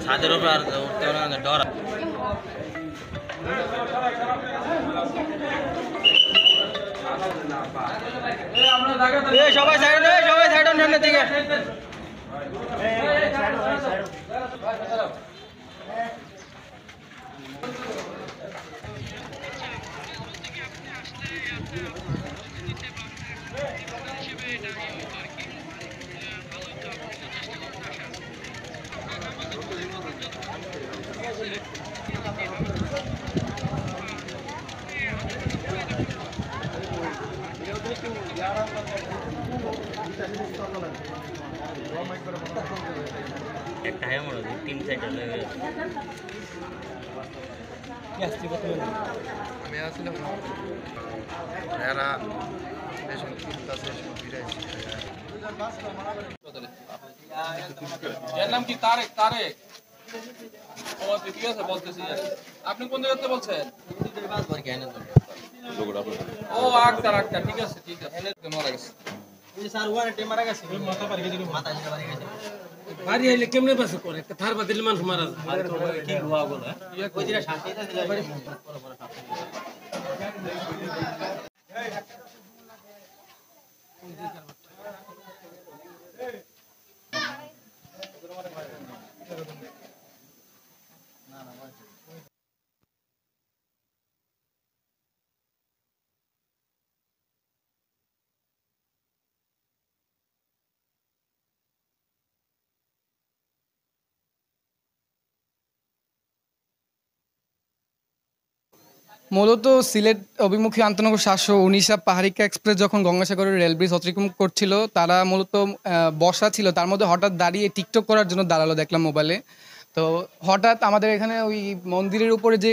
ছাদের উপর আর উঠতে না ডর। সবাই সাইড সবাই সাইড সামনের দিকে। এর নাম কি? তারেক। তারেক ঠিক আছে, বলতেছি। আপনি কোন জায়গাতে বলছেন? ও আক্তার। আক্তার ঠিক আছে, ঠিক আছে। মারা গেছে স্যার, ওয়ারেন্টি মারা গেছে, মাথা পাড়ি গেছে, মাথা পাড়ি গেছে। বাড়ি আইলে কেমনে বাসে করে থার বাদিলে মানুষ মারা যায়। কি গুয়া গুলো ওই দিরা শান্তি দিতে পারে। মূলত সিলেট অভিমুখী আন্তনগর ৭১৯ পাহাড়িকা এক্সপ্রেস যখন গঙ্গাসাগরের রেল ব্রিজ অতিক্রম করছিল, তারা মূলত বসা ছিল, তার মধ্যে হঠাৎ দাঁড়িয়ে টিকটক করার জন্য দাঁড়ালো দেখলাম মোবাইলে। তো হঠাৎ আমাদের এখানে ওই মন্দিরের উপরে যে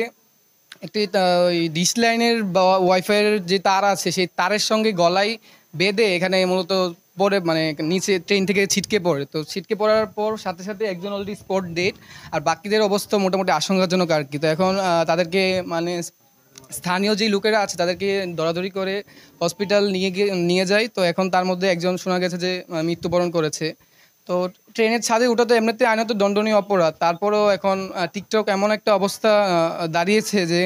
একটি ওই ডিশ লাইনের বা ওয়াইফাইয়ের যে তার আছে, সেই তারের সঙ্গে গলায় বেঁধে এখানে মূলত পড়ে, মানে নিচে ট্রেন থেকে ছিটকে পড়ে। তো ছিটকে পড়ার পর সাথে সাথে একজন অলরেডি স্পট ডেড, আর বাকিদের অবস্থা মোটামুটি আশঙ্কাজনক আর কি। তো এখন তাদেরকে মানে স্থানীয় যেই লোকেরা আছে তাদেরকে দৌড়াদৌড়ি করে হসপিটাল নিয়ে যায়। তো এখন তার মধ্যে একজন শোনা গেছে যে মৃত্যুবরণ করেছে। তো ট্রেনের ছাদে ওঠা তো এমনিতে আইনত দণ্ডনীয় অপরাধ, তারপরেও এখন টিকটক এমন একটা অবস্থা দাঁড়িয়েছে যে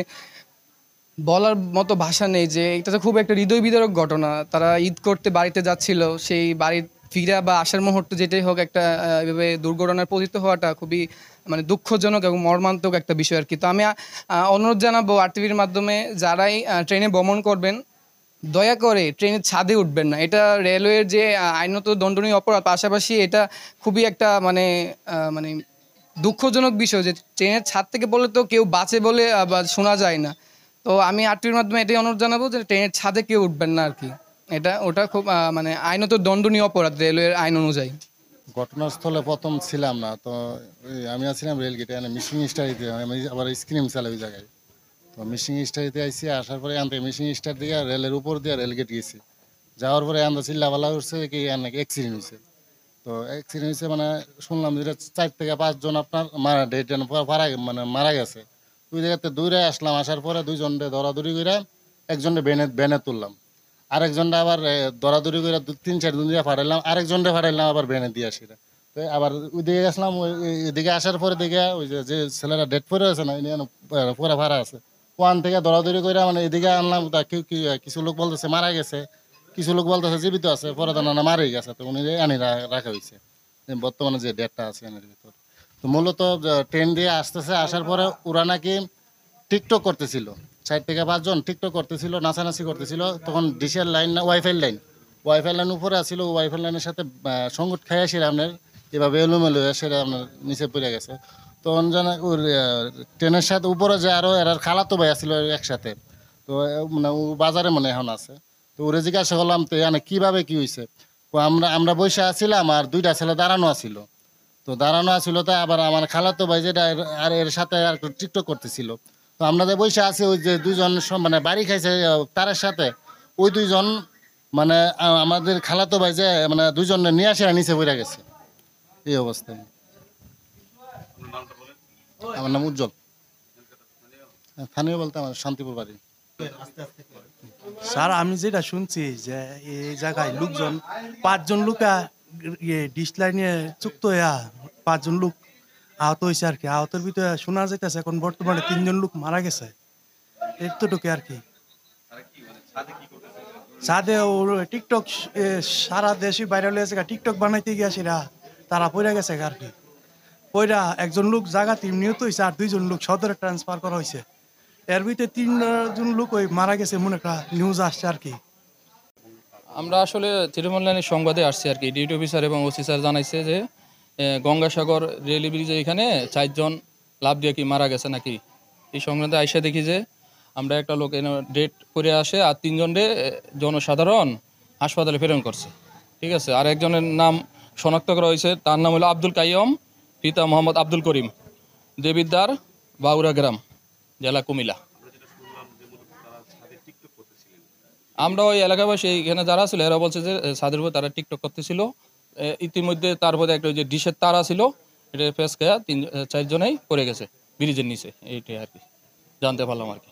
বলার মতো ভাষা নেই। যে এটা তো খুব একটা হৃদয় বিদারক ঘটনা। তারা ঈদ করতে বাড়িতে যাচ্ছিল, সেই বাড়ির ফিরা বা আসার মুহূর্তে যেটাই হোক, একটা এভাবে দুর্ঘটনার পতিত হওয়াটা খুবই মানে দুঃখজনক এবং মর্মান্তিক একটা বিষয় আর কি। তো আমি অনুরোধ জানাবো আরটিভির মাধ্যমে, যারাই ট্রেনে ভ্রমণ করবেন দয়া করে ট্রেনের ছাদে উঠবেন না। এটা রেলওয়ের যে আইনত দণ্ডনীয় অপরাধ, পাশাপাশি এটা খুবই একটা মানে মানে দুঃখজনক বিষয় যে ট্রেনের ছাদ থেকে বলে তো কেউ বাঁচে বলে বা শোনা যায় না। তো আমি আরটিভির মাধ্যমে এটাই অনুরোধ জানাবো যে ট্রেনের ছাদে কেউ উঠবেন না আর কি। ওটা খুব মানে আইনত দণ্ডনীয় অপরাধ রেলওয়ের আইন অনুযায়ী। ঘটনাস্থলে প্রথম ছিলাম না তো, আমি আসছিলাম রেলগেটে, মিশিং স্টারিতে, আমি আবার স্ক্রিম চালাই ওই জায়গায়। তো মিশিং স্টারিতে আইসি, আসার পরে আনতে মিশিং স্টার দিয়ে রেলের উপর দিয়ে রেলগেট গেছি। যাওয়ার পরে আন্দা চিল্লাবালা উঠছে কি নাকি অ্যাক্সিডেন্ট হয়েছে। তো অ্যাক্সিডেন্ট হয়েছে মানে শুনলাম যে 4 থেকে 5 জন আপনার মারা গেছে। ওই জায়গাতে দৌড়ে আসলাম, আসার পরে 2 জনকে দৌড়াদৌড়ি করে একজনকে বেনে তুললাম, আরেকজনটা আবার দৌড়াদৌড়ি করে 3-4 দিন দিয়ে ফাটাইলাম, আরেকজনটা ফাটাইলাম আবার বেনে দিয়ে আসি। তো আবার ওইদিকে আসলাম, ওইদিকে আসার পরে দেখে ওই যে ছেলেরা ডেট পরে আছে না, পুরা ভাড়া আছে, ওয়ান থেকে দৌড়াদৌড়ি করে মানে এদিকে আনলাম। কিছু লোক বলতেছে মারা গেছে, কিছু লোক বলতেছে জীবিত আছে, পরে তো না মারাই গেছে। তো উনি আনি রাখা হয়েছে বর্তমানে যে ডেটটা আছে এর ভিতর। তো মূলত ট্রেন দিয়ে আসতেছে, আসার পরে ওরা নাকি টিকটক করতেছিল, 4 থেকে 5 জন টিকটক করতেছিল, নাচানাচি করতেছিল। তখন ডিশের লাইন না ওয়াইফাই লাইন উপরে আসছিল, ওয়াইফাই লাইনের সাথে সংগত খাই আসে আপনার এভাবে এলোমেলো সেটা আপনার নিচে পড়ে গেছে। তখন যেন ওর ট্রেনের সাথে উপরে যে আরো এর খালাতো ভাই আসছিল একসাথে। তো মানে ও বাজারে মনে এখন আছে। তো ওরে জিজ্ঞাসা করলাম তো এখানে কিভাবে কি হয়েছে। আমরা বসে আছিলাম আর 2টা ছেলে দাঁড়ানো আছিল। তো দাঁড়ানো আছিল, তো আবার আমার খালাতো ভাই যেটা আর এর সাথে আর টিকটক করতেছিল। তো আমরা যে বসে আছি, ওই যে 2 জন মানে বাড়ি খাইছে তারের সাথে, ওই 2 জন মানে আমাদের খালাতো ভাই যে মানে 2 জন নিয়ে আসে নিচে পড়ে গেছে এই অবস্থায়। আমার নাম উজ্জ্বল, স্থানীয় বলতে আমার শান্তিপুর বাড়ি। স্যার আমি যেটা শুনছি যে এই জায়গায় লোকজন 5 জন লোকা ডিশ লাইনে চুক্ত হইয়া 5 জন লোক আহত হয়েছে আর কি। আহতের ভিতরে শোনা যাইতেছে এখন বর্তমানে 3 জন লোক মারা গেছে, এতটুকু আর কি। সাদে ওর টিকটক সারা দেশে ভাইরাল হয়েছে, টিকটক বানাইতে গিয়া সেরা তারা পড়ে গেছে আর কি। পয়রা একজন লোক জায়গাতে নিহত হয়েছে আর 2 জন লোক সদরে ট্রান্সফার করা হয়েছে। এর ভিতরে 3 জন লোক ওই মারা গেছে মনে একটা নিউজ আসছে আর কি। আমরা আসলে তৃণমূল লাইনের সংবাদে আসছি আর কি। ডিউটি অফিসার এবং ওসি স্যার জানাইছে যে গঙ্গাসাগর রেল ব্রিজে এখানে 4 জন লাফ দিয়ে কি মারা গেছে নাকি। এই সংক্রান্তে আইসা দেখি যে আমরা একটা লোক ডেট করে আসে আর 3 জনরে জনসাধারণ হাসপাতালে প্রেরণ করছে, ঠিক আছে। আর একজনের নাম শনাক্ত করা হয়েছে, তার নাম হলো আব্দুল কাইয়ম, পিতা মোহাম্মদ আব্দুল করিম, দেবিদ্দার, বাউরা গ্রাম, জেলা কুমিল্লা। আমরা ওই এলাকাবাসী এখানে যারা ছিল এরা বলছে যে ছাদের উপর তারা টিকটক করতেছিল। ইতিমধ্যে তারপরে একটা যে ডিশের তারা ছিল এটা ফেস খেয়া 3-4 জনেই পড়ে গেছে ব্রিজের নিচে, এইটাই আর কি জানতে পারলাম আর কি।